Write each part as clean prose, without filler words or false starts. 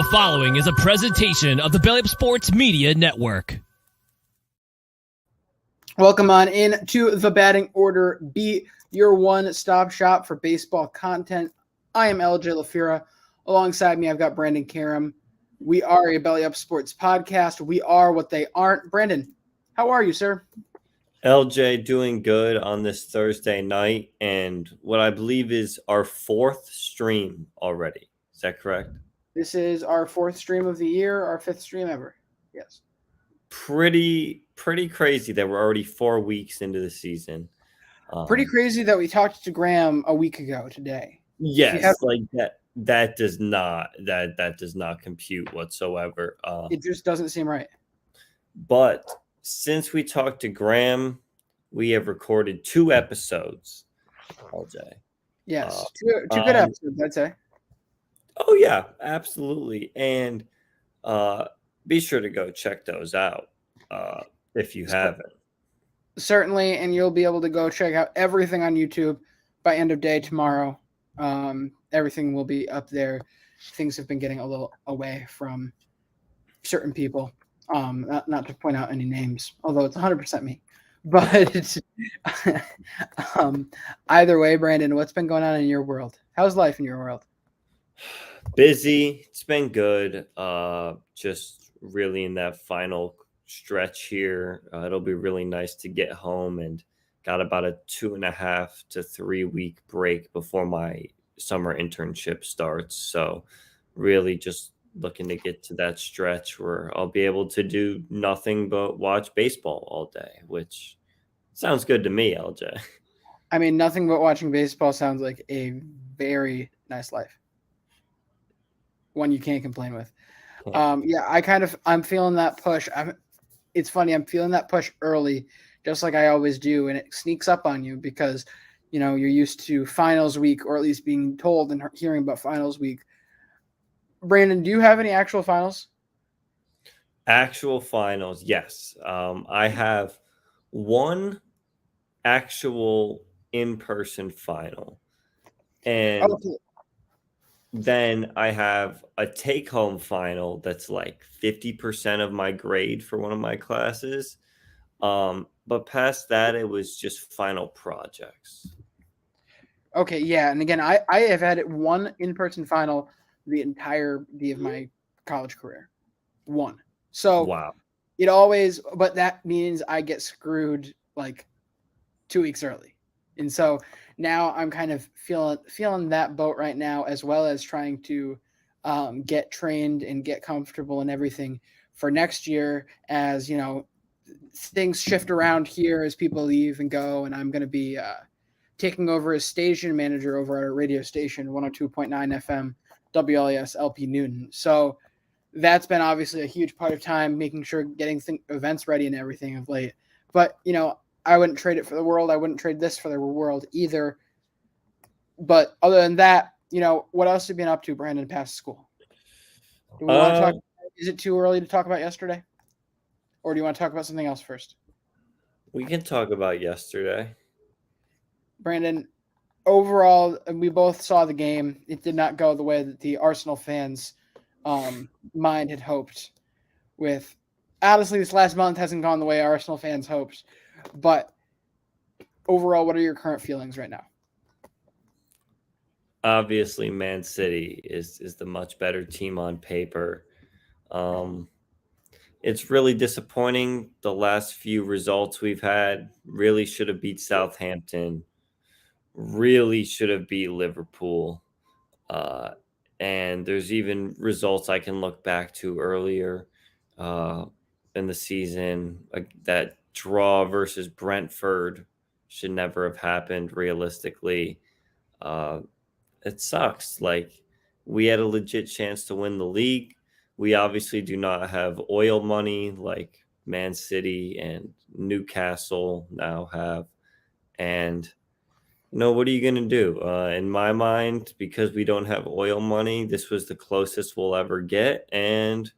The following is a presentation of the Belly Up Sports Media Network. Welcome on in to the Batting Order Beat, your one-stop shop for baseball content. I am LJ LaFira. Alongside me, I've got Brandon Karam. We are a Belly Up Sports podcast. We are what they aren't. Brandon, how are you, sir? LJ, doing good on this Thursday night, and what I believe is our fourth stream already. Is that correct? This is our fourth stream of the year, our fifth stream ever. Yes. Pretty crazy that we're already 4 weeks into the season. Pretty crazy that we talked to Graham a week ago today. Yes, like that does not compute whatsoever. It just doesn't seem right. But since we talked to Graham, we have recorded 2 episodes, LJ. Yes, two good episodes, I'd say. Oh, yeah, absolutely. And be sure to go check those out if you haven't. Certainly, and you'll be able to go check out everything on YouTube by end of day tomorrow. Everything will be up there. Things have been getting a little away from certain people. Not to point out any names, although it's 100% me. But either way, Brandon, what's been going on in your world? How's life in your world? Busy. It's been good. Just really in that final stretch here. It'll be really nice to get home, and got about a 2.5 to 3 week break before my summer internship starts. So really just looking to get to that stretch where I'll be able to do nothing but watch baseball all day, which sounds good to me, LJ. I mean, nothing but watching baseball sounds like a very nice life. One you can't complain with. I'm feeling that push. It's funny, I'm feeling that push early, just like I always do, and it sneaks up on you because, you know, you're used to finals week, or at least being told and hearing about finals week. Brandon, do you have any actual finals? Actual finals, yes. I have one actual in-person final, and then I have a take-home final that's like 50% of my grade for one of my classes. But past that, it was just final projects. Okay, yeah. And again, I have had one in-person final the entirety of my college career. One. So wow. But that means I get screwed like 2 weeks early. And so now I'm kind of feeling that boat right now, as well as trying to get trained and get comfortable and everything for next year, as, you know, things shift around here as people leave and go. And I'm going to be taking over as station manager over at our radio station, 102.9 FM, WLAS LP Newton. So that's been obviously a huge part of time, making sure getting events ready and everything of late. But, you know, I wouldn't trade it for the world. I wouldn't trade this for the world either. But other than that, you know, what else have you been up to, Brandon, past school? Do we want to talk? Is it too early to talk about yesterday? Or do you want to talk about something else first? We can talk about yesterday. Brandon, overall, we both saw the game. It did not go the way that the Arsenal fans' mind had hoped. With honestly, this last month hasn't gone the way Arsenal fans hoped. But overall, what are your current feelings right now? Obviously, Man City is the much better team on paper. It's really disappointing. The last few results we've had really should have beat Southampton. Really should have beat Liverpool. And there's even results I can look back to earlier in the season. That draw versus Brentford should never have happened realistically. It sucks. Like, we had a legit chance to win the league. We obviously do not have oil money like Man City and Newcastle now have. And, you know, what are you going to do? In my mind, because we don't have oil money, this was the closest we'll ever get. And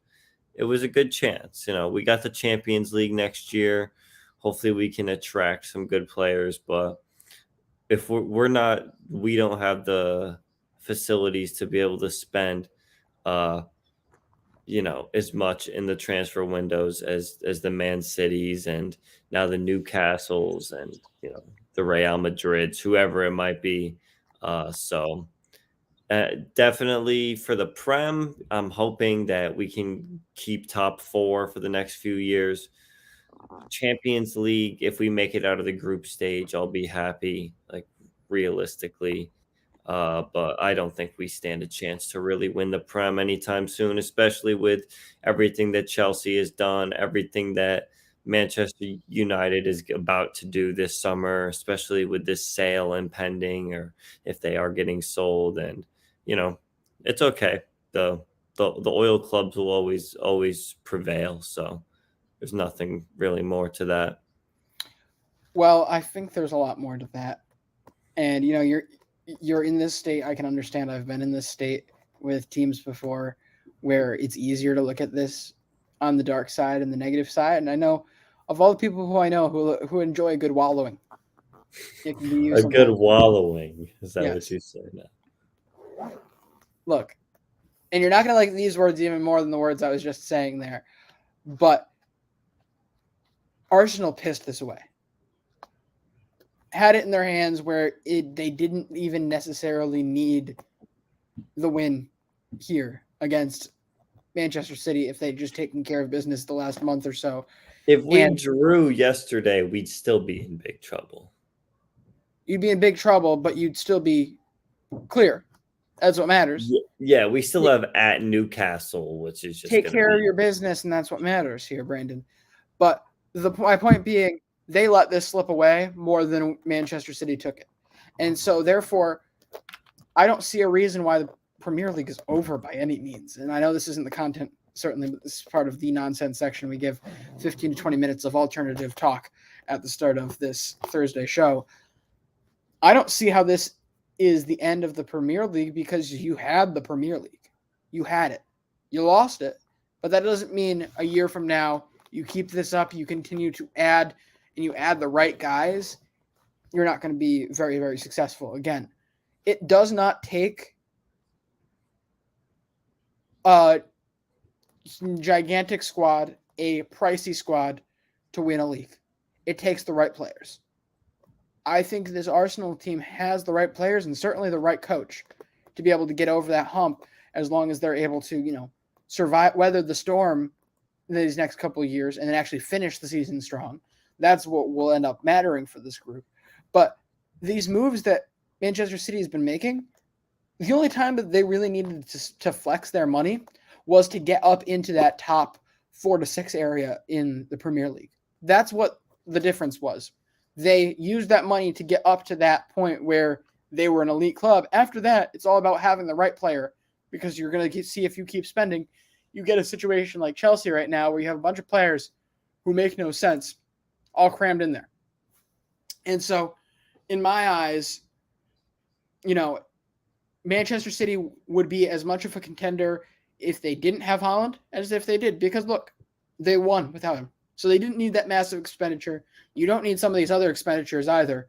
it was a good chance. You know, we got the Champions League next year. Hopefully we can attract some good players. But if we don't have the facilities to be able to spend as much in the transfer windows as the Man Cities and now the Newcastles and the Real Madrids, whoever it might be. So definitely for the Prem, I'm hoping that we can keep top 4 for the next few years. Champions League, if we make it out of the group stage, I'll be happy, like realistically. But I don't think we stand a chance to really win the Prem anytime soon, especially with everything that Chelsea has done, everything that Manchester United is about to do this summer, especially with this sale impending, or if they are getting sold. And it's okay. The oil clubs will always prevail. So there's nothing really more to that. Well, I think there's a lot more to that. And you're in this state. I can understand. I've been in this state with teams before where it's easier to look at this on the dark side and the negative side. And I know of all the people who I know who enjoy a good wallowing. It can be used a good wallowing. Is that what you say now? Look, and you're not going to like these words even more than the words I was just saying there, but Arsenal pissed this away. Had it in their hands where they didn't even necessarily need the win here against Manchester City if they'd just taken care of business the last month or so. If we drew yesterday, we'd still be in big trouble. You'd be in big trouble, but you'd still be clear. That's what matters. Yeah, we still have at Newcastle, which is just take care of your business, and that's what matters here, Brandon. But my point being, they let this slip away more than Manchester City took it. And so, therefore, I don't see a reason why the Premier League is over by any means. And I know this isn't the content, certainly, but this is part of the nonsense section. We give 15 to 20 minutes of alternative talk at the start of this Thursday show. I don't see how this is the end of the Premier League because you had the Premier League. You had it. You lost it. But that doesn't mean a year from now you keep this up, you continue to add, and you add the right guys, you're not going to be very, very successful. Again, it does not take a gigantic squad, a pricey squad to win a league. It takes the right players. I think this Arsenal team has the right players and certainly the right coach to be able to get over that hump as long as they're able to, survive, weather the storm in these next couple of years and then actually finish the season strong. That's what will end up mattering for this group. But these moves that Manchester City has been making, the only time that they really needed to flex their money was to get up into that top 4 to 6 area in the Premier League. That's what the difference was. They used that money to get up to that point where they were an elite club. After that, it's all about having the right player because you're going to see if you keep spending, you get a situation like Chelsea right now where you have a bunch of players who make no sense all crammed in there. And so, in my eyes, Manchester City would be as much of a contender if they didn't have Haaland as if they did. Because, look, they won without him. So they didn't need that massive expenditure. You don't need some of these other expenditures either.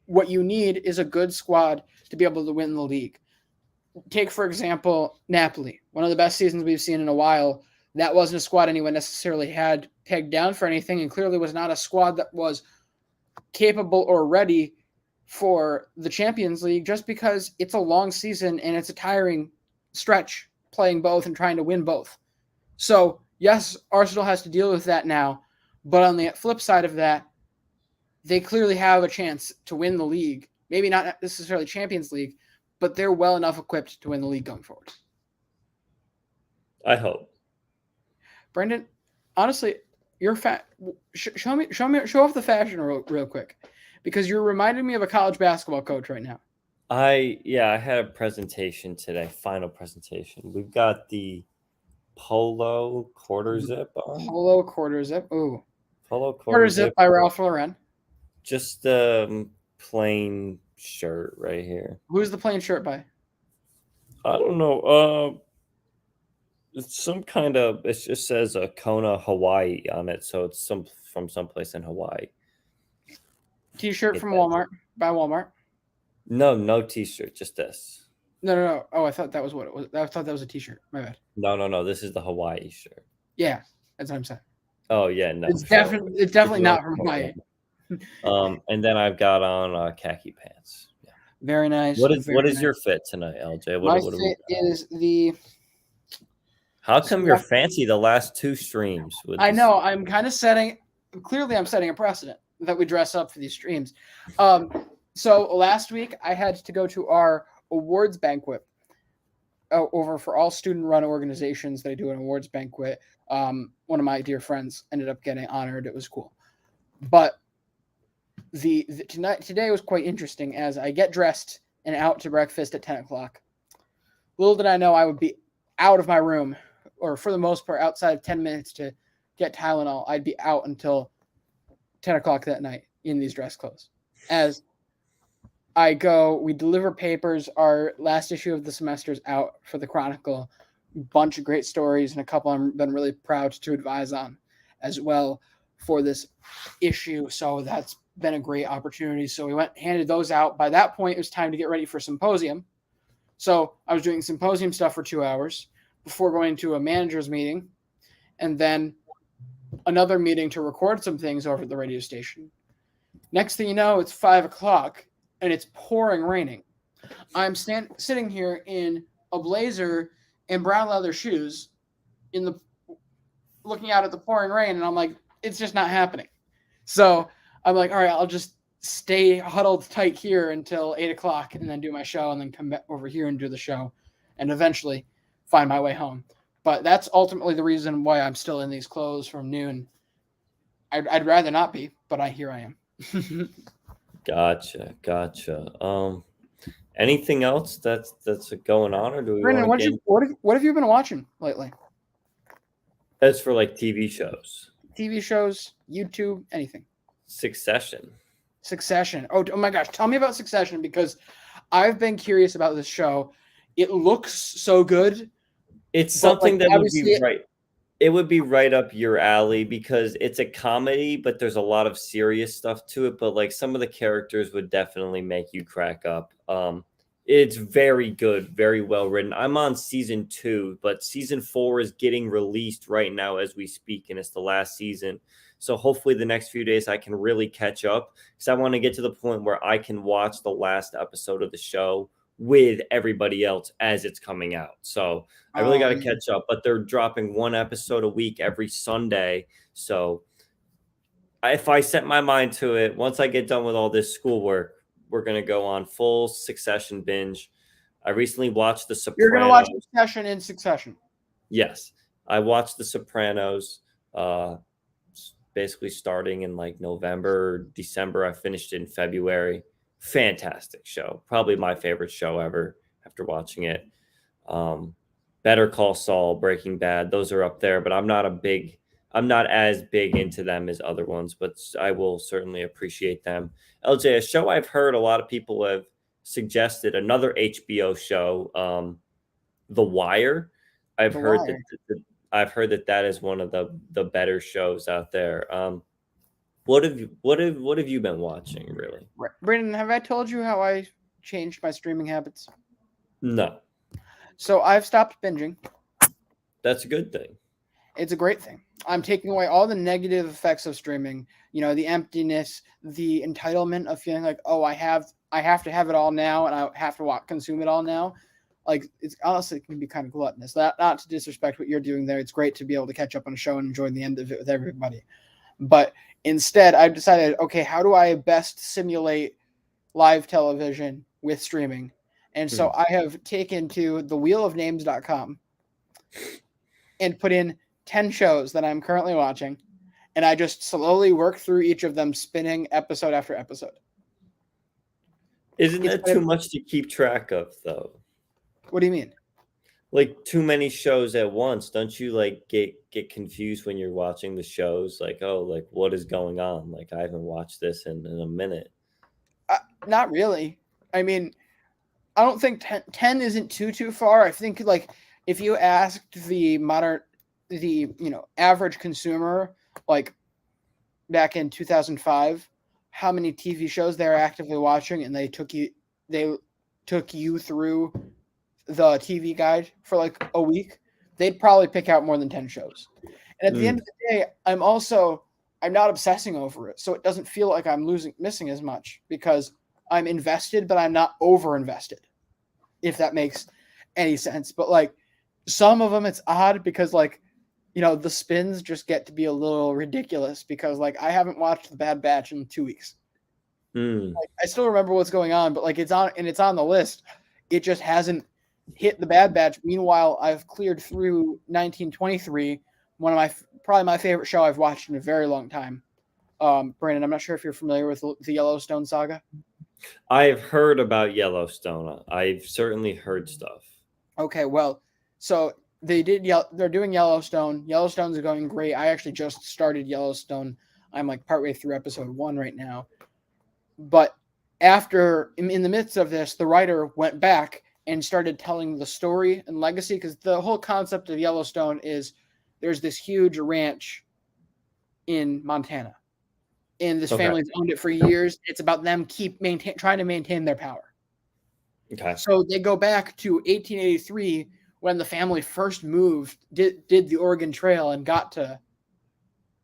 What you need is a good squad to be able to win the league. Take, for example, Napoli. One of the best seasons we've seen in a while. That wasn't a squad anyone necessarily had pegged down for anything and clearly was not a squad that was capable or ready for the Champions League just because it's a long season and it's a tiring stretch playing both and trying to win both. So, yes, Arsenal has to deal with that now, but on the flip side of that, they clearly have a chance to win the league. Maybe not necessarily Champions League, but they're well enough equipped to win the league going forward. I hope. Brendan, honestly, you're fat. Show off the fashion real quick, because you're reminding me of a college basketball coach right now. I had a presentation today, final presentation. We've got the polo quarter zip on. Polo quarter zip. Ooh. Polo quarter zip by Ralph Lauren. Just plain shirt right here. Who's the plain shirt by? I don't know. It's some kind of. It just says Kona, Hawaii on it, so it's from someplace in Hawaii. T-shirt from Walmart by Walmart. No T-shirt, just this. No. Oh, I thought that was what it was. I thought that was a T-shirt. My bad. No. This is the Hawaii shirt. Yeah, that's what I'm saying. Oh yeah, no. It's So definitely not from Hawaii. And then I've got on khaki pants. Yeah. Very nice. What is very your nice. fit tonight, LJ? My What do we fit got? is the. How come you're fancy the last two streams? I know. I'm kind of setting. Clearly, I'm setting a precedent that we dress up for these streams. So last week I had to go to our awards banquet over for all student-run organizations. They do an awards banquet. One of my dear friends ended up getting honored. It was cool, but today was quite interesting as I get dressed and out to breakfast at 10 o'clock. Little did I know I would be out of my room, or for the most part, outside of 10 minutes to get Tylenol. I'd be out until 10 o'clock that night in these dress clothes. As we deliver papers. Our last issue of the semester is out for the Chronicle. Bunch of great stories and a couple I've been really proud to advise on as well for this issue. So that's been a great opportunity. So we handed those out. By that point, it was time to get ready for symposium. So I was doing symposium stuff for 2 hours before going to a manager's meeting and then another meeting to record some things over at the radio station. Next thing you know, it's 5 o'clock and it's pouring raining. I'm sitting here in a blazer and brown leather shoes looking out at the pouring rain, and I'm like, it's just not happening. So I'm like, all right, I'll just stay huddled tight here until 8 o'clock and then do my show and then come back over here and do the show and eventually find my way home. But that's ultimately the reason why I'm still in these clothes from noon. I'd rather not be, but here I am. Gotcha. Anything else that's going on, or do we Brandon, want to what have you been watching lately? As for like TV shows, YouTube, anything. Succession. Oh my gosh, tell me about Succession because I've been curious about this show. It looks so good. It's something that would be right. It would be right up your alley because it's a comedy, but there's a lot of serious stuff to it. But like some of the characters would definitely make you crack up. It's very good, very well written. I'm on season 2, but season 4 is getting released right now as we speak, and it's the last season. So hopefully the next few days I can really catch up because I want to get to the point where I can watch the last episode of the show with everybody else as it's coming out. So I really got to catch up, but they're dropping one episode a week every Sunday. So if I set my mind to it, once I get done with all this schoolwork, we're going to go on full Succession binge. I recently watched The Sopranos. You're going to watch Succession in succession. Yes. I watched The Sopranos, basically starting in like November, December. I finished it in February. Fantastic show. Probably my favorite show ever after watching it. Better Call Saul, Breaking Bad, those are up there, but I'm not as big into them as other ones, but I will certainly appreciate them. LJ, a show I've heard a lot of people have suggested, another HBO show, The Wire. I've heard that is one of the better shows out there. What have you been watching, really? Brandon, have I told you how I changed my streaming habits? No. So I've stopped binging. That's a good thing. It's a great thing. I'm taking away all the negative effects of streaming. You know, the emptiness, the entitlement of feeling like, oh, I have to have it all now, and I have to consume it all now. Like, it's honestly, it can be kind of gluttonous. Not to disrespect what you're doing there. It's great to be able to catch up on a show and enjoy the end of it with everybody. But instead, I've decided, okay, how do I best simulate live television with streaming? And so I have taken to thewheelofnames.com and put in 10 shows that I'm currently watching, and I just slowly work through each of them, spinning episode after episode. Isn't that too much to keep track of, though? What do you mean? Like too many shows at once. Don't you like get confused when you're watching the shows? Like, oh, like what is going on? Like I haven't watched this in a minute. Not really. I mean, I don't think 10 isn't too far. I think like if you asked the average consumer, like back in 2005, how many TV shows they're actively watching, and they took you through the TV guide for like a week, they'd probably pick out more than 10 shows. And at the end of the day, I'm not obsessing over it. So it doesn't feel like I'm missing as much because I'm invested, but I'm not over invested, if that makes any sense. But like some of them, it's odd because like, the spins just get to be a little ridiculous because like I haven't watched The Bad Batch in 2 weeks. Like, I still remember what's going on, but like it's on the list. It just hasn't hit The Bad Batch. Meanwhile, I've cleared through 1923, probably my favorite show I've watched in a very long time. Brandon, I'm not sure if you're familiar with the Yellowstone saga. I've heard about Yellowstone. I've certainly heard stuff. Okay, well, so they're doing Yellowstone. Yellowstone's going great. I actually just started Yellowstone. I'm like partway through episode 1 right now. But in the midst of this, the writer went back and started telling the story and legacy, because the whole concept of Yellowstone is there's this huge ranch in Montana, and this family's owned it for years. It's about them trying to maintain their power. Okay. So they go back to 1883 when the family first moved, did the Oregon Trail and got to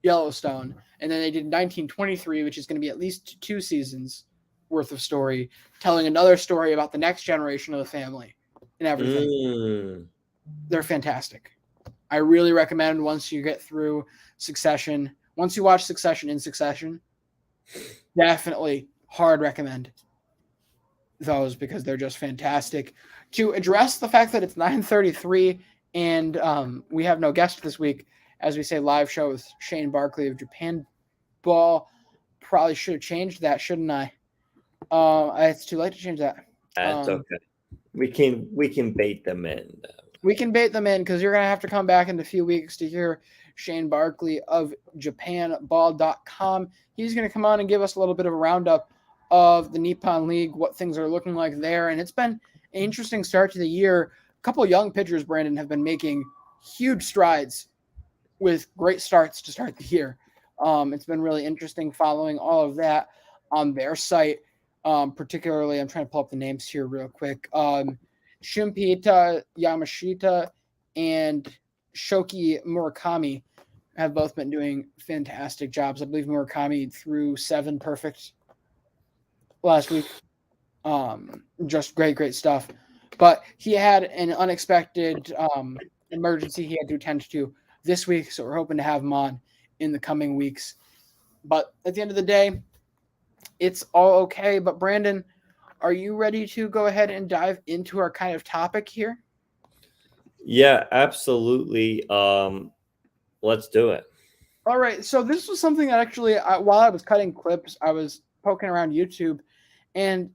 Yellowstone. And then they did 1923, which is going to be at least 2 seasons worth of story, telling another story about the next generation of the family and everything. They're fantastic. I really recommend once you get through Succession, once you watch Succession in succession, definitely hard recommend those because they're just fantastic. To address the fact that it's 9:33 and we have no guest this week, as we say, live show with Shane Barclay of Japan Ball. Probably should have changed that, shouldn't I? It's too late to change that. That's okay. We can bait them in. We can bait them in because you're going to have to come back in a few weeks to hear Shane Barclay of JapanBall.com. He's going to come on and give us a little bit of a roundup of the Nippon League, what things are looking like there. And it's been an interesting start to the year. A couple of young pitchers, Brandon, have been making huge strides with great starts to start the year. It's been really interesting following all of that on their site. Particularly, I'm trying to pull up the names here real quick. Shunpita Yamashita and Shoki Murakami have both been doing fantastic jobs. I believe Murakami threw 7 perfect last week. Just great stuff. But he had an unexpected emergency he had to attend to this week, so we're hoping to have him on in the coming weeks. But at the end of the day, it's all okay. But Brandon, are you ready to go ahead and dive into our kind of topic here? Yeah, absolutely. Let's do it. All right. So this was something that actually, while I was cutting clips, I was poking around YouTube, and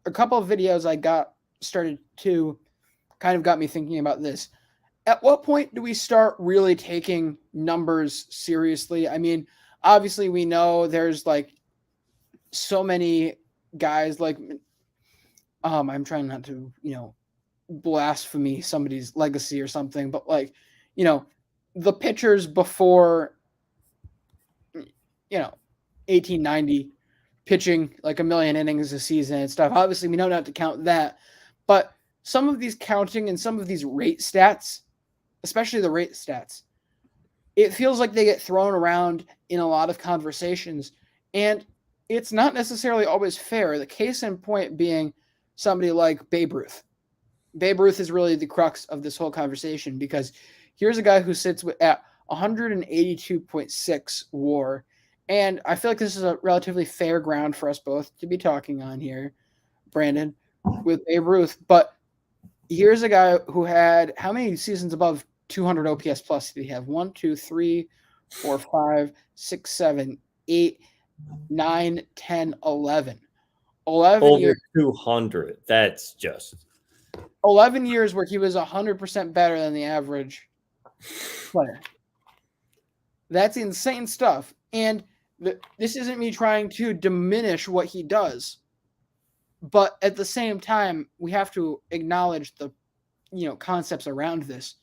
a couple of videos I got started to kind of got me thinking about this. At what point do we start really taking numbers seriously? I mean, obviously we know there's like so many guys like, I'm trying not to, blasphemy somebody's legacy or something, but like, the pitchers before, 1890 pitching like 1 million innings a season and stuff. Obviously we know not to count that, but some of these counting and some of these rate stats, especially the rate stats, it feels like they get thrown around in a lot of conversations, and it's not necessarily always fair. The case in point being somebody like Babe Ruth. Babe Ruth is really the crux of this whole conversation because here's a guy who sits at 182.6 WAR, and I feel like this is a relatively fair ground for us both to be talking on here, Brandon, with Babe Ruth. But here's a guy who had how many seasons above 200 OPS plus did he have? 1, 2, 3, 4, 5, 6, 7, 8, 9, 10, 11. 11 Over years. 200. That's just 11 years where he was 100% better than the average player. That's insane stuff. And this isn't me trying to diminish what he does, but at the same time, we have to acknowledge the concepts around this,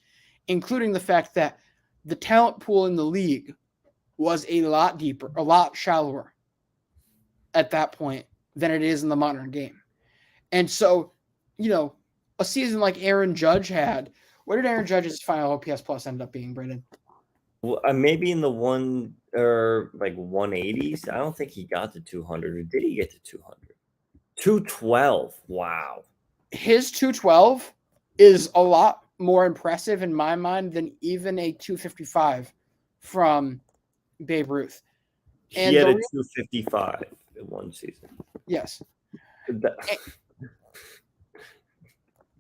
including the fact that the talent pool in the league was a lot deeper, a lot shallower at that point than it is in the modern game. And so, a season like Aaron Judge had. What did Aaron Judge's final OPS plus end up being, Brandon? Well, maybe in the 180s. I don't think he got to 200. Or did he get to 200? 212. Wow. His 212 is a lot more impressive in my mind than even a 255 from Babe Ruth. He had a 255 in one season. Yes.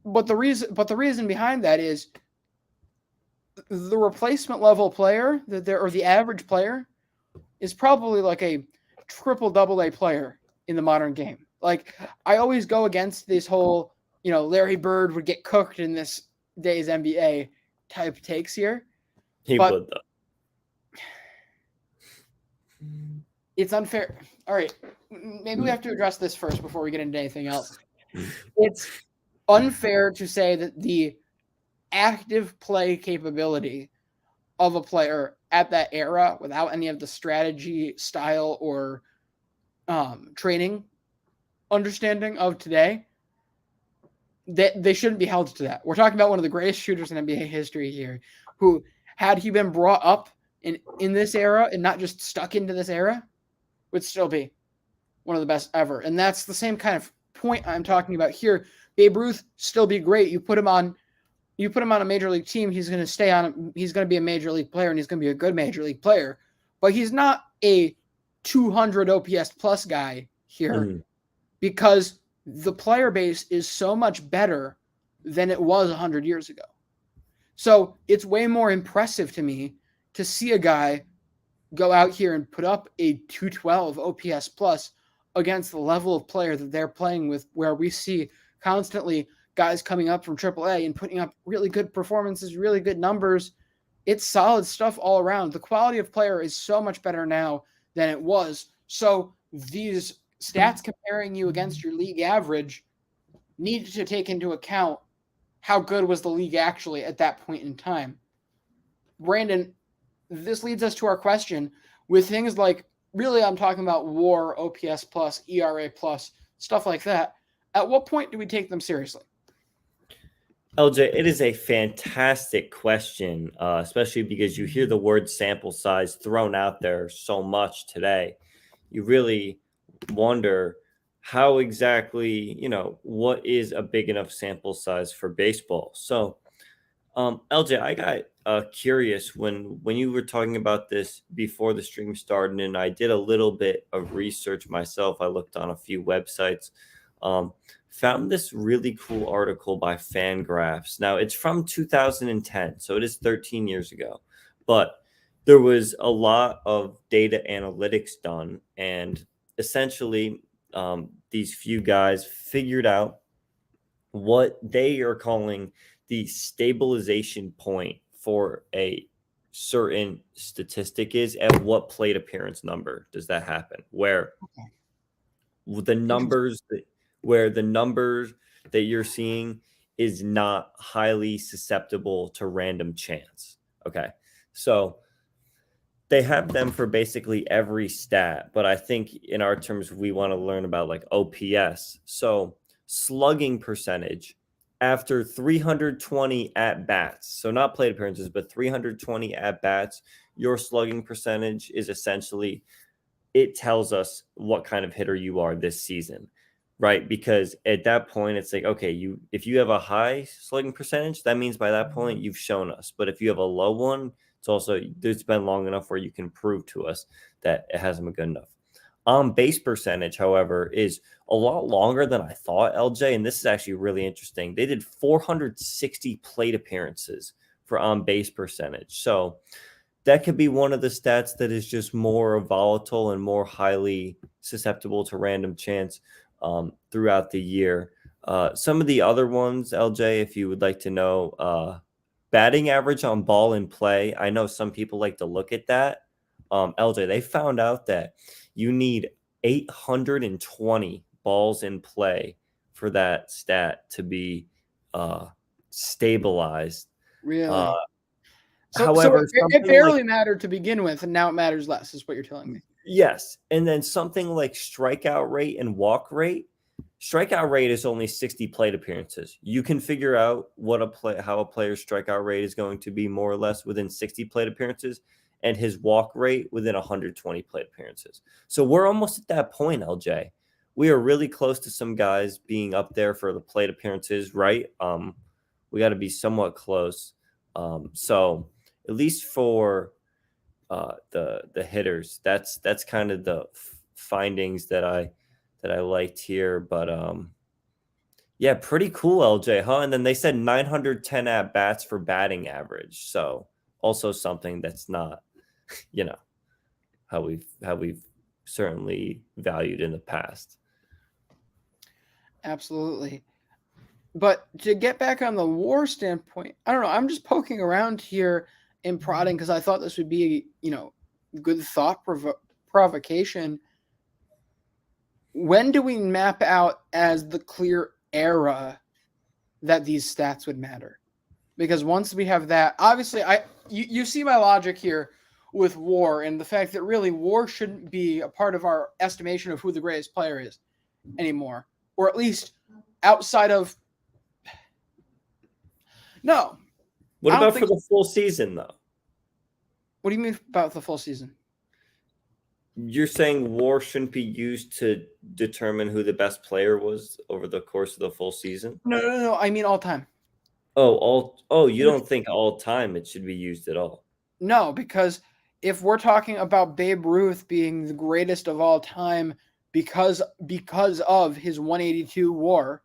But the reason behind that is the replacement level player or the average player is probably like a triple AA player in the modern game. Like, I always go against this whole, Larry Bird would get cooked in this day's NBA type takes here. He would, though. It's unfair. All right. Maybe we have to address this first before we get into anything else. It's unfair to say that the active play capability of a player at that era, without any of the strategy, style, or training understanding of today, that they shouldn't be held to that. We're talking about one of the greatest shooters in NBA history here, who, had he been brought up in this era and not just stuck into this era, would still be one of the best ever. And that's the same kind of point I'm talking about here. Babe Ruth still be great. You put him on a major league team, he's going to stay on. He's going to be a major league player, and he's going to be a good major league player. But he's not a 200 OPS plus guy here because the player base is so much better than it was 100 years ago. So it's way more impressive to me to see a guy go out here and put up a 212 OPS plus against the level of player that they're playing with, where we see constantly guys coming up from AAA and putting up really good performances, really good numbers. It's solid stuff all around. The quality of player is so much better now than it was. So these stats comparing you against your league average need to take into account how good was the league actually at that point in time. Brandon, this leads us to our question with things like, really, I'm talking about WAR, OPS plus, ERA plus, stuff like that. At what point do we take them seriously? LJ, it is a fantastic question, especially because you hear the word sample size thrown out there so much today. You really wonder how exactly, what is a big enough sample size for baseball. So, LJ, I got curious when you were talking about this before the stream started, and I did a little bit of research myself. I looked on a few websites, found this really cool article by Fangraphs. Now, it's from 2010, so it is 13 years ago, but there was a lot of data analytics done, and essentially these few guys figured out what they are calling the stabilization point for a certain statistic is. At what plate appearance number does that happen? Where the numbers that you're seeing is not highly susceptible to random chance. Okay. So they have them for basically every stat, but I think in our terms, we want to learn about like OPS. So slugging percentage after 320 at bats. So not plate appearances, but 320 at bats, your slugging percentage is essentially, it tells us what kind of hitter you are this season, right? Because at that point, it's like, okay, if you have a high slugging percentage, that means by that point you've shown us. But if you have a low one, it's been long enough where you can prove to us that it hasn't been good enough. On base percentage, however, is a lot longer than I thought, LJ. And this is actually really interesting. They did 460 plate appearances for on base percentage. So that could be one of the stats that is just more volatile and more highly susceptible to random chance throughout the year. Some of the other ones, LJ, if you would like to know, batting average on ball in play. I know some people like to look at that. LJ, they found out that you need 820 balls in play for that stat to be stabilized. Really? However, it barely mattered to begin with, and now it matters less, is what you're telling me. Yes. And then something like strikeout rate and walk rate. strikeout rate is only 60 plate appearances. You can figure out how a player's strikeout rate is going to be more or less within 60 plate appearances, and his walk rate within 120 plate appearances. So we're almost at that point, LJ. We are really close to some guys being up there for the plate appearances, right? We got to be somewhat close. So at least for the hitters, that's kind of the findings that I liked here. But yeah, pretty cool, LJ, huh? And then they said 910 at bats for batting average. So also something that's not, how we've certainly valued in the past. Absolutely. But to get back on the WAR standpoint, I don't know. I'm just poking around here and prodding because I thought this would be, good thought provocation. When do we map out as the clear era that these stats would matter? Because once we have that, obviously, you see my logic here with WAR and the fact that really WAR shouldn't be a part of our estimation of who the greatest player is anymore, or at least outside of. No. What about for the full season, though? What do you mean about the full season? You're saying WAR shouldn't be used to determine who the best player was over the course of the full season? No. I mean all time. You don't think all time it should be used at all? No, because if we're talking about Babe Ruth being the greatest of all time because of his 182 WAR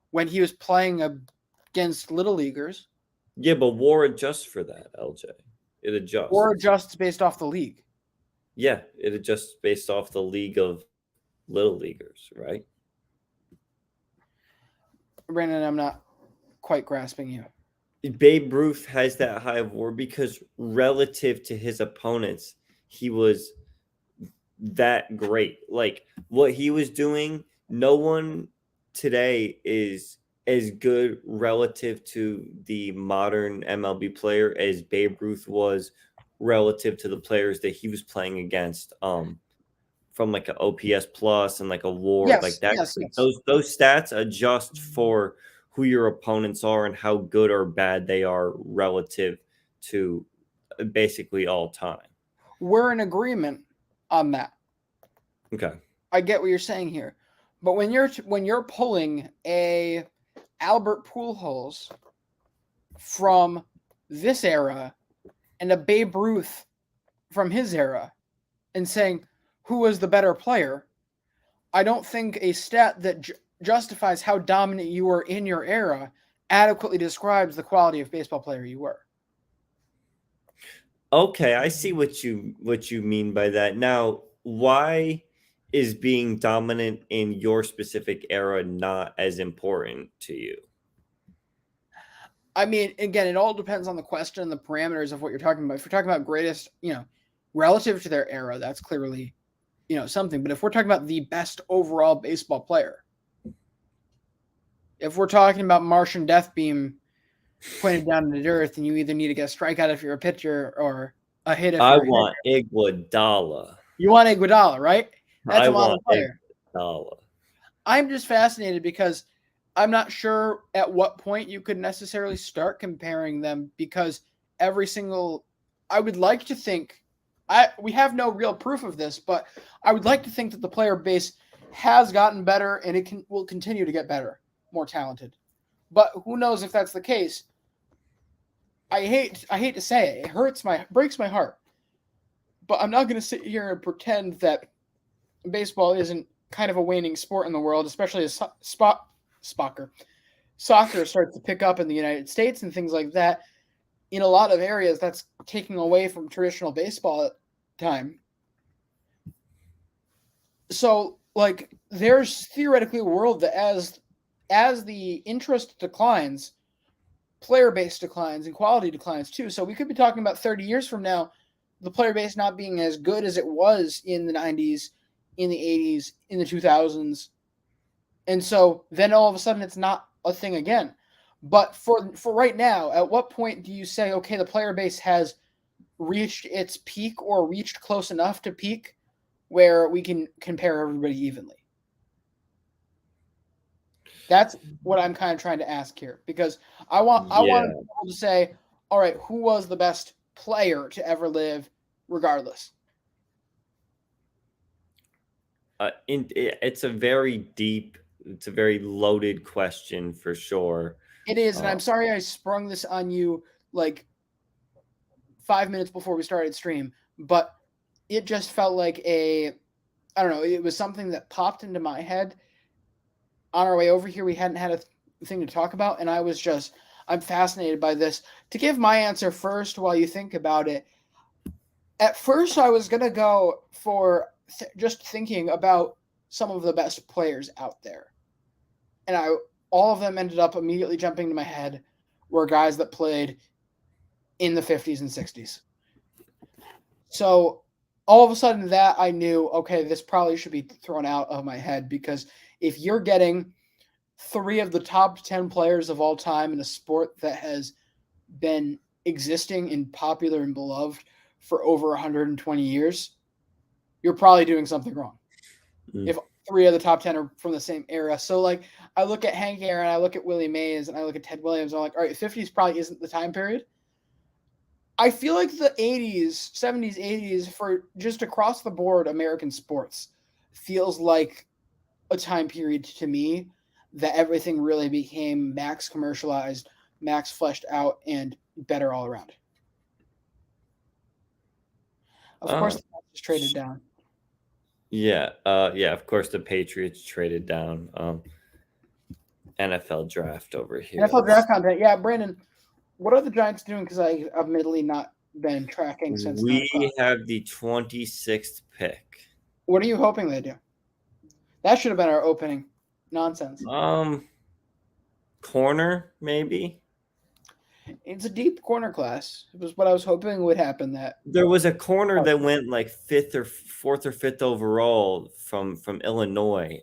when he was playing against little leaguers. Yeah, but WAR adjusts for that, LJ. It adjusts. WAR adjusts based off the league. Yeah, it adjusts based off the league of little leaguers, right? Brandon, I'm not quite grasping you. Babe Ruth has that high of WAR because relative to his opponents, he was that great. Like what he was doing, no one today is as good relative to the modern MLB player as Babe Ruth was relative to the players that he was playing against. From like an OPS plus and like a WAR, like that. Yes. Those stats adjust for who your opponents are and how good or bad they are relative to basically all time. We're in agreement on that. Okay. I get what you're saying here. But when you're pulling a Albert Pujols from this era and a Babe Ruth from his era and saying who was the better player, I don't think a stat that justifies how dominant you were in your era adequately describes the quality of baseball player you were. Okay, I see what you mean by that. Now, why is being dominant in your specific era not as important to you? I mean, again, it all depends on the question and the parameters of what you're talking about. If you're talking about greatest, relative to their era, that's clearly, something. But if we're talking about the best overall baseball player, if we're talking about Martian Death Beam pointed down to the earth, and you either need to get a strikeout if you're a pitcher or a hit if I you're want Iguodala. You want Iguodala, right? That's a model player. Iguodala. I'm just fascinated because I'm not sure at what point you could necessarily start comparing them because I would like to think we have no real proof of this, but I would like to think that the player base has gotten better and it will continue to get better, more talented. But who knows if that's the case? I hate to say it. It breaks my heart. But I'm not going to sit here and pretend that baseball isn't kind of a waning sport in the world, especially as soccer starts to pick up in the United States and things like that. In a lot of areas, that's taking away from traditional baseball time. So, there's theoretically a world that as the interest declines, player base declines and quality declines too. So we could be talking about 30 years from now, the player base not being as good as it was in the 90s, in the 80s, in the 2000s. And so then all of a sudden it's not a thing again. But for right now, at what point do you say, okay, the player base has reached its peak or reached close enough to peak where we can compare everybody evenly? That's what I'm kind of trying to ask here, because I want Yeah. people to say, all right, who was the best player to ever live, regardless. It's a very deep, it's a very loaded question for sure. It is, and Uh, I'm sorry I sprung this on you like 5 minutes before we started stream, but it just felt like I don't know, it was something that popped into my head on our way over here. We hadn't had a thing to talk about, and I'm fascinated by this. To give my answer first while you think about it, at first I was going to go for just thinking about some of the best players out there. And all of them ended up immediately jumping to my head were guys that played in the 50s and 60s. So all of a sudden that I knew, okay, this probably should be thrown out of my head, because if you're getting 3 of the top 10 players of all time in a sport that has been existing and popular and beloved for over 120 years, you're probably doing something wrong. If 3 of the top 10 are from the same era. So like I look at Hank Aaron, I look at Willie Mays, and I look at Ted Williams, I'm like, all right, 50s probably isn't the time period. I feel like the 80s, 70s, 80s for just across the board American sports feels like a time period to me that everything really became max commercialized, max fleshed out, and better all around. Of course, the Patriots traded down. Yeah, of course the Patriots traded down. NFL draft over here. NFL draft content. Yeah, Brandon, what are the Giants doing? Because I admittedly not been tracking since 9 o'clock. We have the 26th pick. What are you hoping they do? That should have been our opening. Nonsense. Corner, maybe. It's a deep corner class. It was what I was hoping would happen. That There was a corner that went like 4th or 5th overall from Illinois.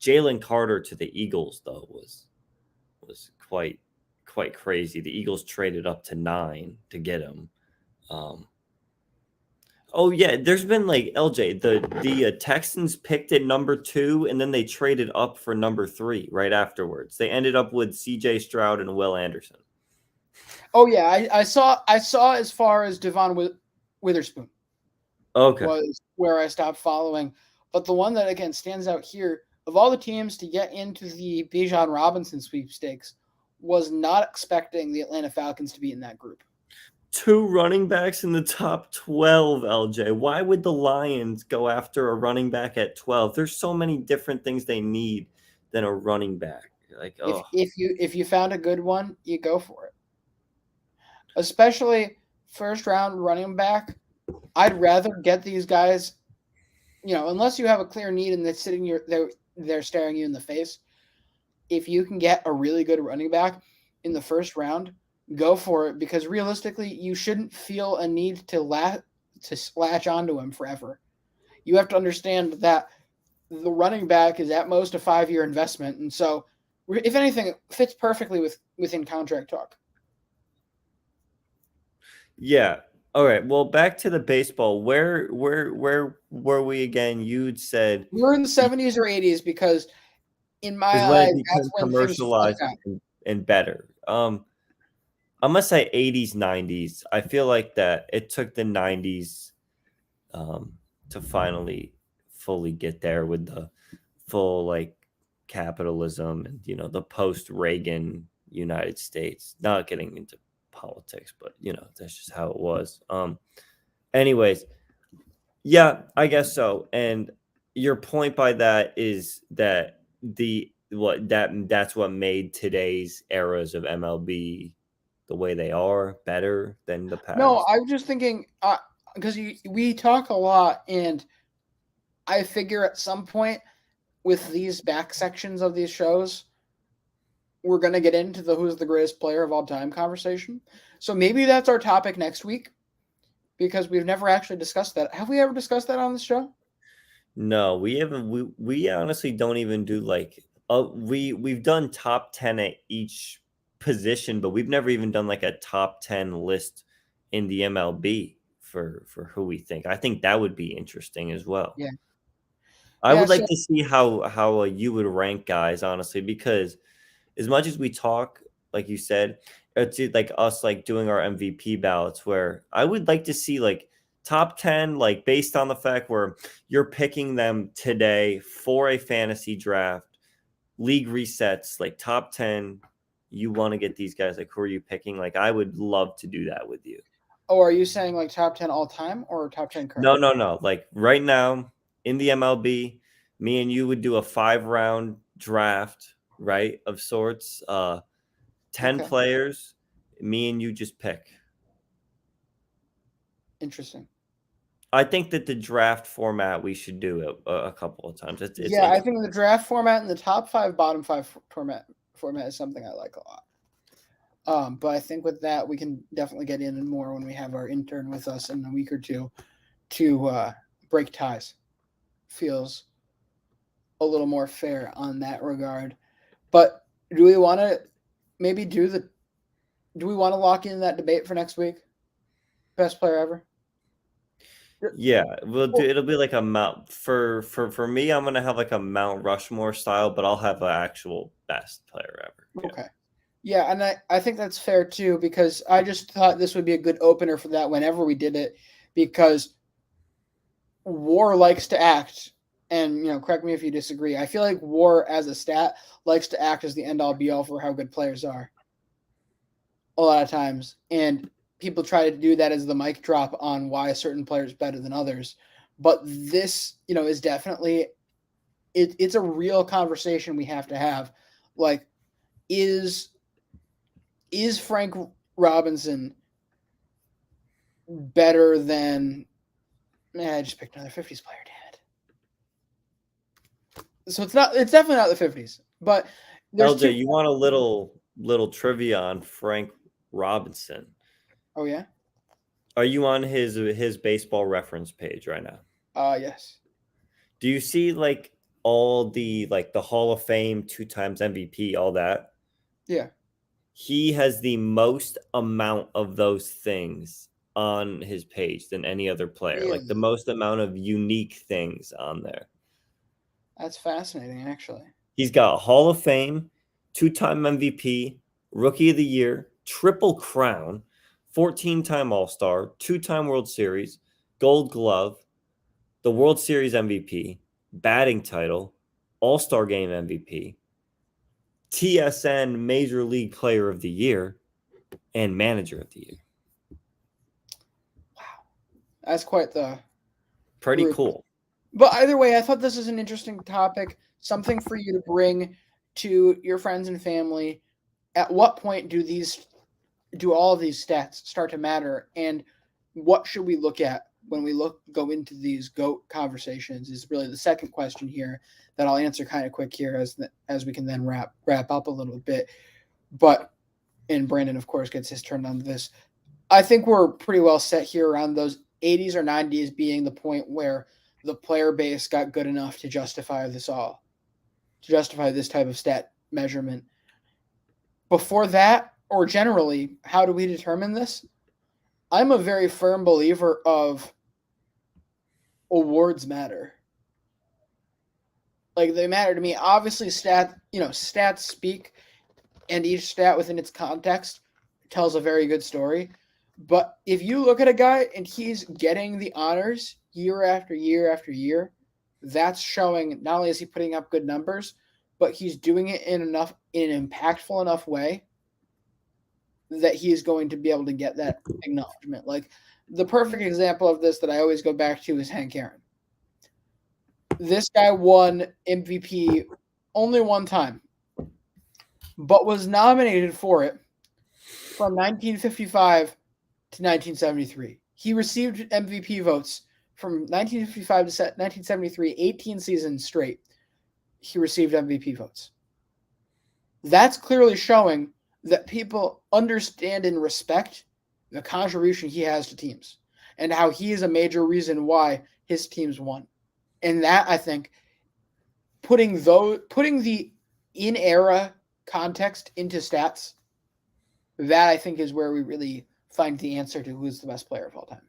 Jalen Carter to the Eagles though was quite crazy. The Eagles traded up to 9 to get him. Oh yeah, there's been like LJ. The Texans picked at number 2, and then they traded up for number 3 right afterwards. They ended up with C.J. Stroud and Will Anderson. Oh yeah, I saw as far as Devon Witherspoon. Okay, was where I stopped following. But the one that again stands out here, of all the teams to get into the Bijan Robinson sweepstakes, was not expecting the Atlanta Falcons to be in that group. 2 running backs in the top 12, LJ. Why would the Lions go after a running back at 12? There's so many different things they need than a running back. Like, oh. If you found a good one, you go for it. Especially first round running back, I'd rather get these guys, unless you have a clear need and they're sitting they're staring you in the face. If you can get a really good running back in the first round, go for it, because realistically, you shouldn't feel a need to latch onto him forever. You have to understand that the running back is at most a 5-year investment, and so if anything, it fits perfectly within contract talk. Yeah. All right. Well, back to the baseball. Where were we again? You'd said we were in the 70s or 80s, because in my eyes, that's when commercialized and better. I'm gonna say 80s, 90s. I feel like that it took the 90s to finally fully get there with the full like capitalism and the post-Reagan United States. Not getting into politics, but that's just how it was. Anyways, yeah, I guess so. And your point by that is that that's what made today's eras of MLB the way they are better than the past. No, I was just thinking, because we talk a lot, and I figure at some point with these back sections of these shows, we're going to get into the who's the greatest player of all time conversation. So maybe that's our topic next week, because we've never actually discussed that. Have we ever discussed that on the show? No, we haven't. We honestly don't even do like we've done top 10 at each position, but we've never even done like a top 10 list in the MLB for who we think. I think that would be interesting as well. Yeah. I Yeah, would like so to see how you would rank guys, honestly, because as much as we talk, like you said, it's like us like doing our MVP ballots where I would like to see like top 10, like based on the fact where you're picking them today for a fantasy draft, league resets, like top 10, you want to get these guys, like who are you picking? Like I would love to do that with you. oh, are you saying like top 10 all time or top 10 current? No, no, no. Like right now in the MLB, me and you would do a 5 round draft, right? Of sorts. 10 Okay, players, me and you just pick. interesting. I think that the draft format we should do it a couple of times. Yeah, I think the draft format and the top five, bottom five format is something I like a lot. But I think with that we can definitely get in and more when we have our intern with us in a week or two to break ties. Feels a little more fair on that regard. But do we want to maybe do we want to lock in that debate for next week? Best player ever? Yeah, we'll do. Well, It'll be like a mount for me. I'm gonna have like a Mount Rushmore style, but I'll have an actual best player ever. Yeah. okay. Yeah, and I think that's fair too because I just thought this would be a good opener for that whenever we did it because WAR likes to act, and correct me if you disagree. I feel like WAR as a stat likes to act as the end all be all for how good players are a lot of times, and people try to do that as the mic drop on why a certain player is better than others. But this, is definitely it's a real conversation we have to have. Like, is Frank Robinson better than? I just picked another 50s player. Damn it! So it's not. It's definitely not the 50s, but there's LJ, two. you want a little trivia on Frank Robinson? Oh yeah. Are you on his baseball reference page right now? Yes. Do you see like all the like the Hall of Fame, 2 times MVP, all that? Yeah. He has the most amount of those things on his page than any other player. Like the Really. most amount of unique things on there. That's fascinating, actually. He's got Hall of Fame, 2 time MVP, Rookie of the Year, Triple Crown, 14-time All-Star, 2 time World Series, Gold Glove, the World Series MVP, batting title, All-Star Game MVP, TSN Major League Player of the Year, and Manager of the Year. Wow. That's quite the Pretty group. cool. But either way, I thought this is an interesting topic, something for you to bring to your friends and family. At what point do all of these stats start to matter, and what should we look at when we go into these GOAT conversations is really the second question here that I'll answer kind of quick here as we can then wrap up a little bit. But and Brandon, of course, gets his turn on this. I think we're pretty well set here around those 80s or 90s being the point where the player base got good enough to justify this type of stat measurement. Before that, or generally, how do we determine this? I'm a very firm believer of awards matter. Like they matter to me. Obviously, stats speak, and each stat within its context tells a very good story. But if you look at a guy and he's getting the honors year after year after year, that's showing not only is he putting up good numbers, but he's doing it in an impactful enough way that he is going to be able to get that acknowledgement. Like the perfect example of this that I always go back to is Hank Aaron. This guy won MVP only one time, but was nominated for it from 1955 to 1973. He received MVP votes from 1955 to 1973, 18 seasons straight. He received MVP votes. That's clearly showing that people understand and respect the contribution he has to teams and how he is a major reason why his teams won. And that, I think, putting the in era context into stats, that I think is where we really find the answer to who's the best player of all time.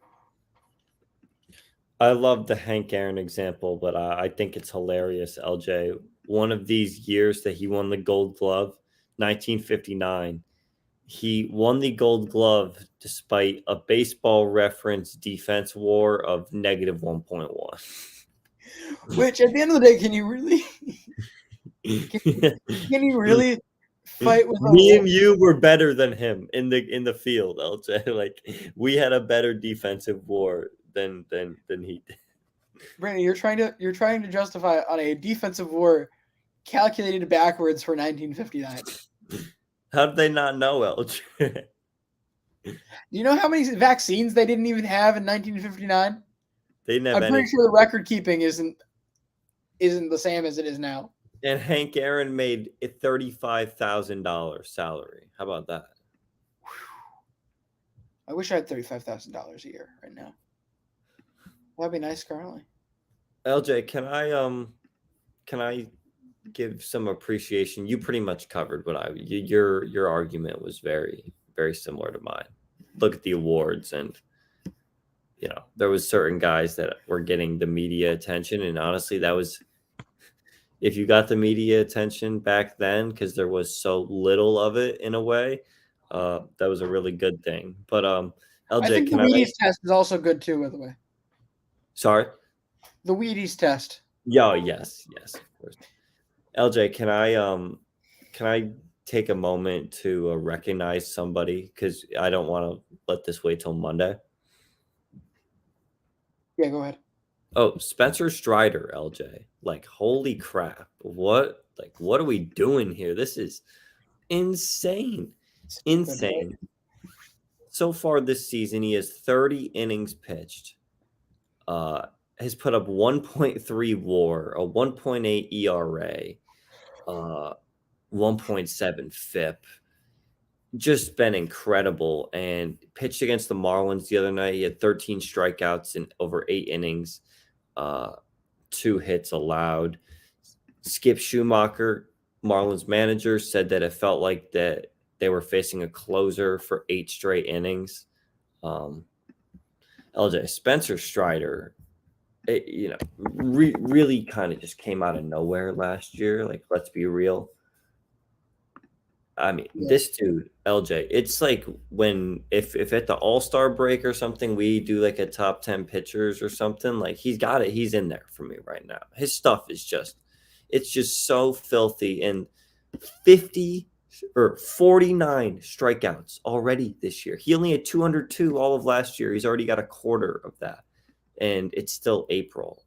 I love the Hank Aaron example, but I think it's hilarious, LJ. One of these years that he won the Gold Glove, 1959, he won the Gold Glove despite a baseball reference defense WAR of negative 1.1. Which, at the end of the day, can you really can you really fight with Me a and you were better than him in the field, LJ. Like we had a better defensive WAR than he did. Brandon? You're trying to justify on a defensive war calculated backwards for 1959. How did they not know, LJ? Do you know how many vaccines they didn't even have in 1959? They didn't have I'm any. pretty sure the record keeping isn't the same as it is now. And Hank Aaron made a $35,000 salary. How about that? I wish I had $35,000 a year right now. That'd be nice currently. LJ, can I give some appreciation? You pretty much covered your argument was very very similar to mine. Look at the awards, and there was certain guys that were getting the media attention, and honestly that was, if you got the media attention back then because there was so little of it in a way, that was a really good thing. But I LJ, think the can I Wheaties test is also good too, by the way. sorry? The Wheaties test. Yeah, yes, of course. LJ, can I take a moment to recognize somebody, because I don't want to let this wait till Monday. Yeah, go ahead. Oh, Spencer Strider, LJ. Like, holy crap. What are we doing here? This is insane. Insane. So far this season, he has 30 innings pitched. Has put up 1.3 WAR, a 1.8 ERA, 1.7 FIP. Just been incredible, and pitched against the Marlins the other night. He had 13 strikeouts in over 8 innings, 2 hits allowed. Skip Schumacher, Marlins manager, said that it felt like that they were facing a closer for 8 straight innings. LJ, Spencer Strider, really kind of just came out of nowhere last year. Like, let's be real. I mean, this dude, LJ, it's like when if at the All-Star break or something, we do like a top 10 pitchers or something, like he's got it. He's in there for me right now. His stuff is it's just so filthy. And 50 or 49 strikeouts already this year. He only had 202 all of last year. He's already got a quarter of that. And it's still April.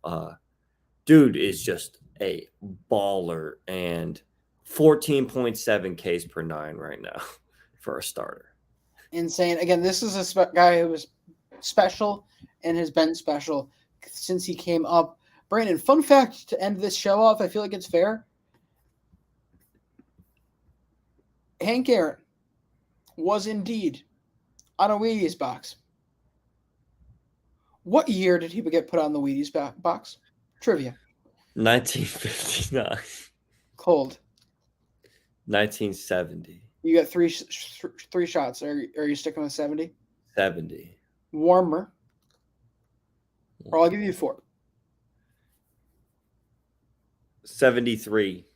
Dude is just a baller, and 14.7 Ks per 9 right now for a starter. Insane. Again, this is a guy who was special and has been special since he came up. Brandon, fun fact to end this show off, I feel like it's fair. Hank Aaron was indeed on a Wheaties box. What year did he get put on the Wheaties box? Trivia. 1959. Cold. 1970. You got three shots. Are you sticking with 70? 70. Warmer. Or I'll give you 4. 73.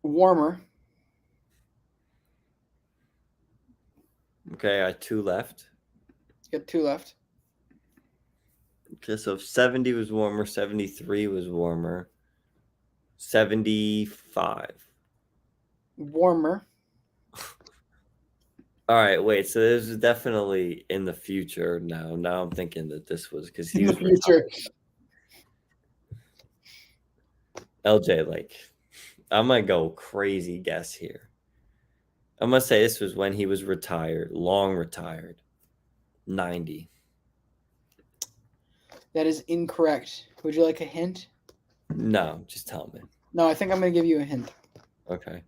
Warmer. Okay, I had 2 left. You got 2 left. Okay, so 70 was warmer, 73 was warmer, 75. Warmer. All right, wait. So this is definitely in the future now. Now I'm thinking that this was because he In the was future. LJ, like, I'm gonna go crazy guess here. I'm gonna say this was when he was retired, long retired. 90. That is incorrect. Would you like a hint? No, just tell me. No, I think I'm going to give you a hint. Okay.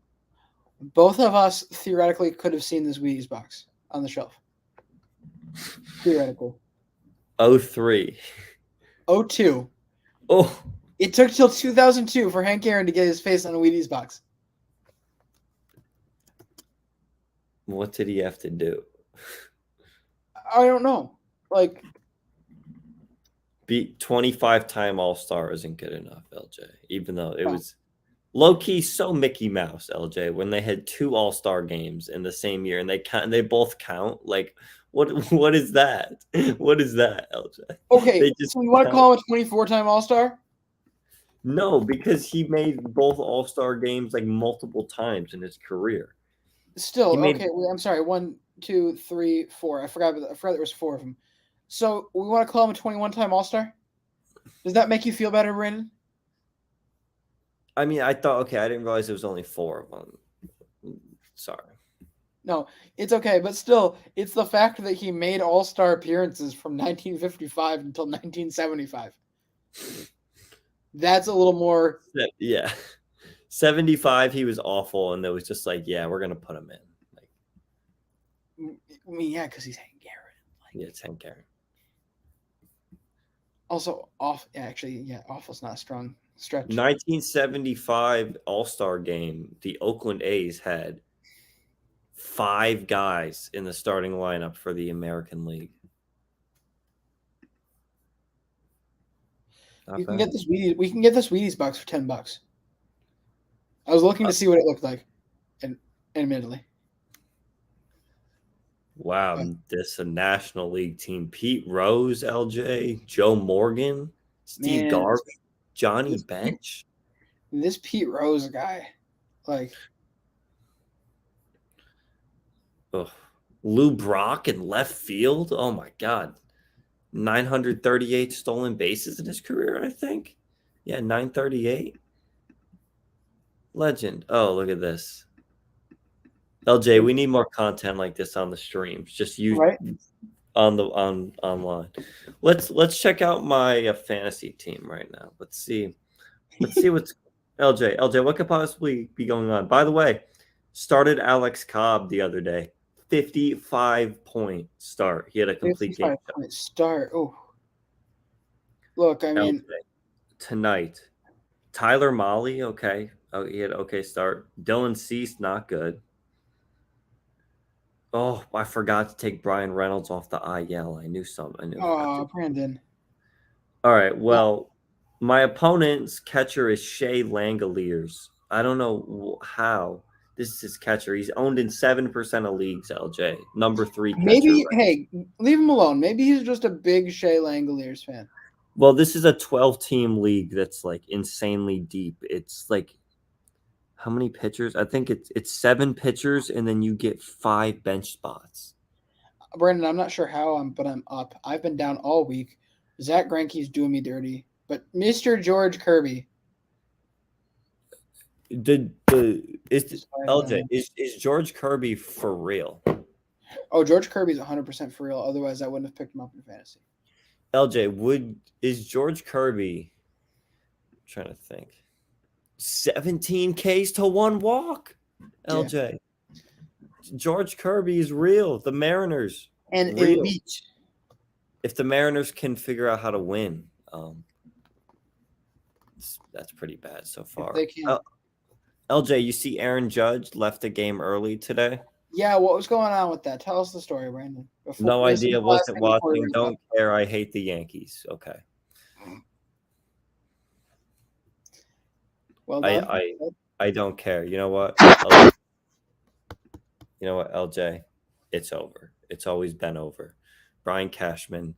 Both of us theoretically could have seen this Wheaties box on the shelf. Theoretically. 03. 02. Oh. It took till 2002 for Hank Aaron to get his face on a Wheaties box. What did he have to do? I don't know. Like, Be 25-time All-Star isn't good enough, LJ. Even though it No. was low-key so Mickey Mouse, LJ, when they had 2 All-Star games in the same year and they both count. Like, what is that? What is that, LJ? Okay, They just so you want to count. call him a 24-time All-Star? No, because he made both All-Star games like multiple times in his career. Still, He made okay. I'm sorry. 1, 2, 3, 4. I forgot there was 4 of them. So we want to call him a 21-time All-Star? Does that make you feel better, Brandon? I mean, I thought, okay, I didn't realize it was only 4 of them. Sorry. No, it's okay, but still, it's the fact that he made All-Star appearances from 1955 until 1975. That's a little more. Yeah. 75, he was awful, and it was just like, yeah, we're going to put him in. Like, I mean, yeah, because he's Hank Aaron. yeah, it's Hank Aaron. Also, awful's not a strong stretch. 1975 All-Star game, the Oakland A's had 5 guys in the starting lineup for the American League. We can get this Wheaties box for $10. I was looking to see what it looked like, and admittedly. Wow, this a National League team. Pete Rose, LJ, Joe Morgan, Steve Garvey, Johnny Bench. This Pete Rose guy, like, Lou Brock in left field. Oh my God, 938 stolen bases in his career, I think. Yeah, 938. Legend. Oh, look at this. LJ, we need more content like this on the streams. Just use right? online. Let's check out my fantasy team right now. Let's see what's LJ. What could possibly be going on? By the way, started Alex Cobb the other day. 55-point start. He had a complete game. 55-point start. Oh, look, I mean, tonight, Tyler Molly. Okay, he had okay start. Dylan Cease, not good. Oh, I forgot to take Brian Reynolds off the IL. I knew something. Oh, Brandon. All right. Well, my opponent's catcher is Shea Langoliers. I don't know how. This is his catcher. He's owned in 7% of leagues, LJ. Number 3 catcher. Maybe, hey, leave him alone. Maybe he's just a big Shea Langoliers fan. Well, this is a 12-team league that's like insanely deep. It's like how many pitchers? I think it's 7 pitchers, and then you get 5 bench spots. Brandon, I'm not sure how but I'm up. I've been down all week. Zach Greinke's doing me dirty, but Mr. George Kirby. LJ is George Kirby for real? Oh, George Kirby's 100% for real. Otherwise, I wouldn't have picked him up in fantasy. LJ, is George Kirby? I'm trying to think. 17 Ks to 1 walk. LJ. Yeah. George Kirby is real. The Mariners. And real. elite. If the Mariners can figure out how to win, that's pretty bad so far. They can. LJ, you see Aaron Judge left the game early today? Yeah, what was going on with that? Tell us the story, Brandon. No idea. Wasn't watching. Don't care. I hate the Yankees. Okay. Well, I don't care. You know what? LJ? It's over. It's always been over. Brian Cashman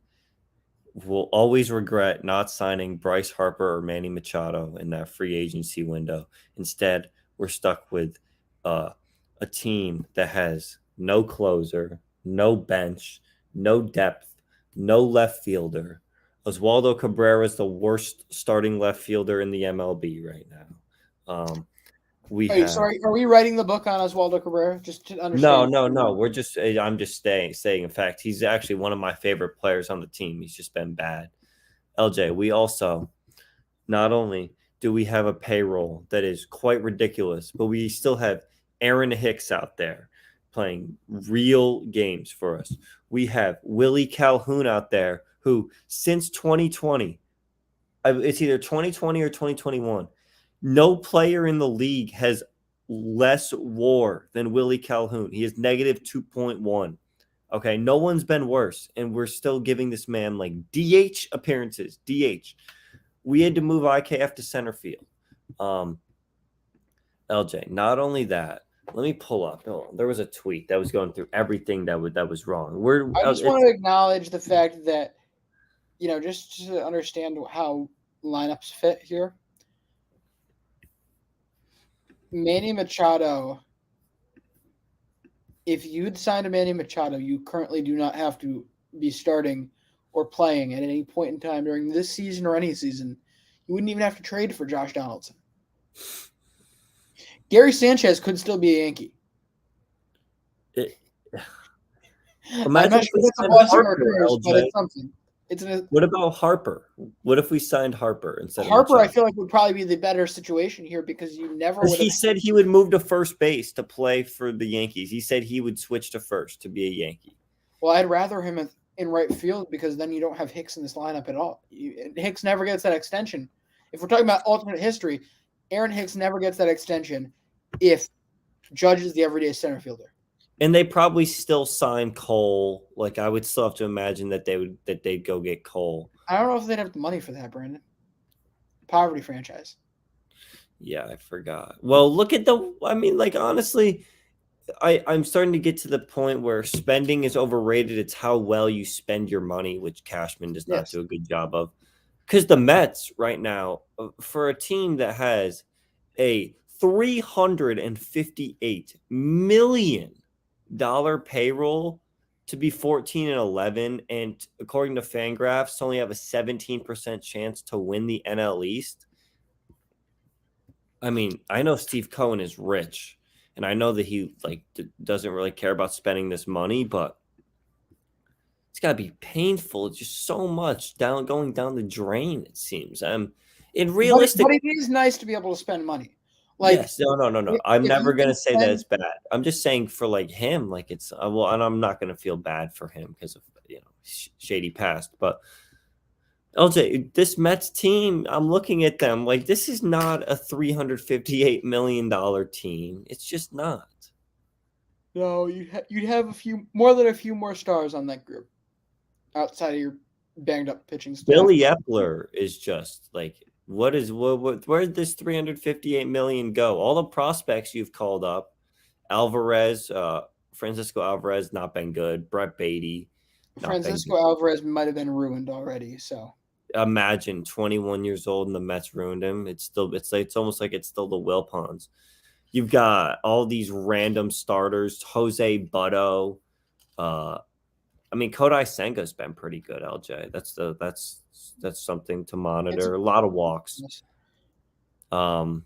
will always regret not signing Bryce Harper or Manny Machado in that free agency window. Instead, we're stuck with a team that has no closer, no bench, no depth, no left fielder. Oswaldo Cabrera is the worst starting left fielder in the MLB right now. Sorry, are we writing the book on Oswaldo Cabrera? Just to understand. No. I'm just saying. In fact, he's actually one of my favorite players on the team. He's just been bad. LJ, we also not only do we have a payroll that is quite ridiculous, but we still have Aaron Hicks out there playing real games for us. We have Willie Calhoun out there who, since 2020, it's either 2020 or 2021, no player in the league has less WAR than Willie Calhoun. He is negative 2.1. Okay, no one's been worse, and we're still giving this man like DH appearances. DH. We had to move IKF to center field. LJ, not only that, let me pull up. Oh, there was a tweet that was going through everything that was wrong. I just want to acknowledge the fact that, just to understand how lineups fit here. Manny Machado, if you'd signed a Manny Machado, you currently do not have to be starting or playing at any point in time during this season or any season. You wouldn't even have to trade for Josh Donaldson. Gary Sanchez could still be a Yankee. I'm not sure that's a blessing or a curse, but it's something. What about Harper? What if we signed Harper instead of Harper? I feel like would probably be the better situation here because you never would. He said he would move to first base to play for the Yankees. He said he would switch to first to be a Yankee. Well, I'd rather him in right field because then you don't have Hicks in this lineup at all. Hicks never gets that extension. If we're talking about alternate history, Aaron Hicks never gets that extension if Judge is the everyday center fielder. And they probably still sign Cole. Like I would still have to imagine that they'd go get Cole. I don't know if they'd have the money for that, Brandon. Poverty franchise. Yeah, I forgot. Well, look at honestly, I'm starting to get to the point where spending is overrated. It's how well you spend your money, which Cashman does not do a good job of. Because the Mets right now, for a team that has a $358 million payroll to be 14-11, and according to Fangraphs, only have a 17% chance to win the NL East. I mean, I know Steve Cohen is rich, and I know that he doesn't really care about spending this money, but it's got to be painful. It's just so much going down the drain, it seems. But it is nice to be able to spend money. Yes, no. I'm never going to say that it's bad. I'm just saying for him, it's and I'm not going to feel bad for him because of shady past. But LJ, this Mets team, I'm looking at them this is not a $358 million team. It's just not. No, you'd have more than a few more stars on that group outside of your banged up pitching staff. Billy Epler is just where did this $358 million go? All the prospects you've called up, Alvarez, Francisco Alvarez, not been good. Brett Beatty, Francisco Alvarez might have been ruined already. So imagine 21 years old and the Mets ruined him. It's almost like it's still the Wilpons. You've got all these random starters, Jose Butto. Kodai Senga's been pretty good, LJ. That's something to monitor. A lot of walks. And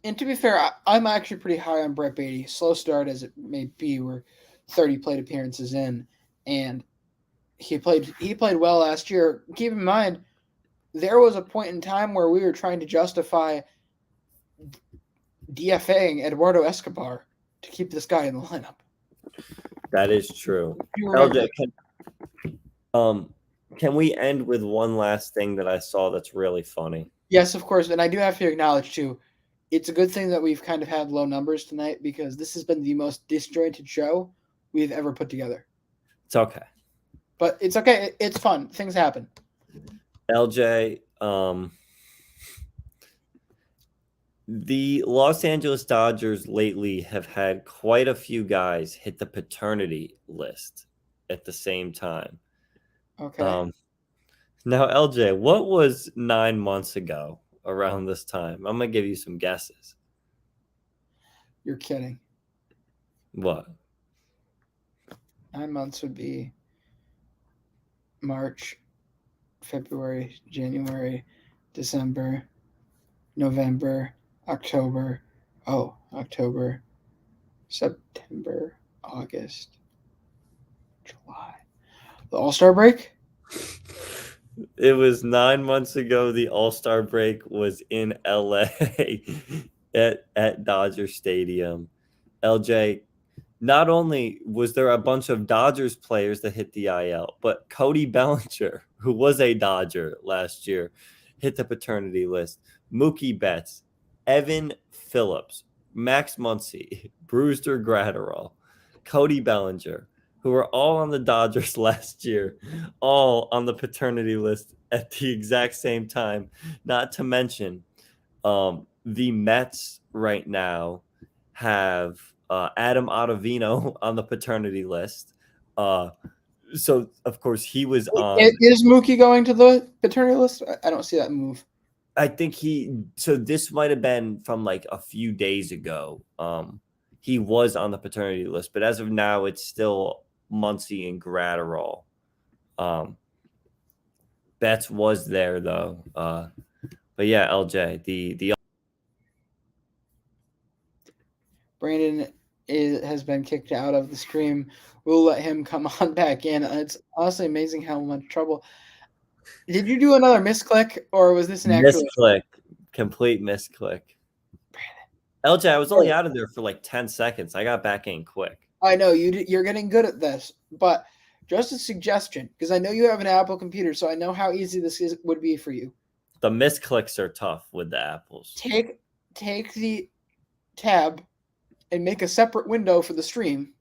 to be fair, I'm actually pretty high on Brett Beatty. Slow start as it may be, we're 30 plate appearances in, and he played well last year. Keep in mind, there was a point in time where we were trying to justify DFAing Eduardo Escobar to keep this guy in the lineup. That is true. LJ, can we end with one last thing that I saw that's really funny? Yes, of course. And I do have to acknowledge, too, it's a good thing that we've kind of had low numbers tonight because this has been the most disjointed show we've ever put together. It's okay. But it's okay. It's fun. Things happen. LJ, the Los Angeles Dodgers lately have had quite a few guys hit the paternity list at the same time. Okay. Now, LJ, what was 9 months ago around this time? I'm going to give you some guesses. You're kidding. What? 9 months would be March, February, January, December, November, October, September, August, July. The All-Star break? It was 9 months ago. The All-Star break was in LA at Dodger Stadium. LJ, not only was there a bunch of Dodgers players that hit the IL, but Cody Bellinger, who was a Dodger last year, hit the paternity list. Mookie Betts, Evan Phillips, Max Muncy, Brewster Gratterall. Cody Bellinger, who were all on the Dodgers last year, all on the paternity list at the exact same time. Not to mention, the Mets right now have Adam Ottavino on the paternity list. So, of course, he was on. Is Mookie going to the paternity list? I don't see that move. I think so this might have been from like a few days ago. He was on the paternity list, but as of now, it's still Muncy and Gratterall. Betts was there though. But yeah, LJ, the Brandon has been kicked out of the stream. We'll let him come on back in. It's honestly amazing how much trouble. Did you do another misclick, or was this an actual misclick, complete misclick? LJ, I was only out of there for like 10 seconds. I got back in quick. I know you're getting good at this, but just a suggestion, because I know you have an Apple computer, so I know how easy this would be for you. The misclicks are tough with the apples. Take the tab and make a separate window for the stream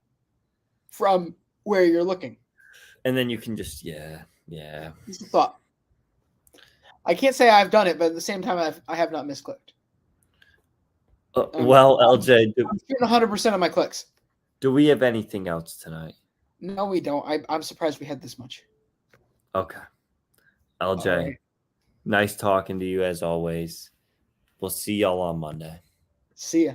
from where you're looking. And then you can just, yeah. It's a thought. I can't say I've done it, but at the same time, I have not misclicked. Well, LJ, I'm getting 100% of my clicks. Do we have anything else tonight? No, we don't. I'm surprised we had this much. Okay. LJ, nice talking to you as always. We'll see y'all on Monday. See ya.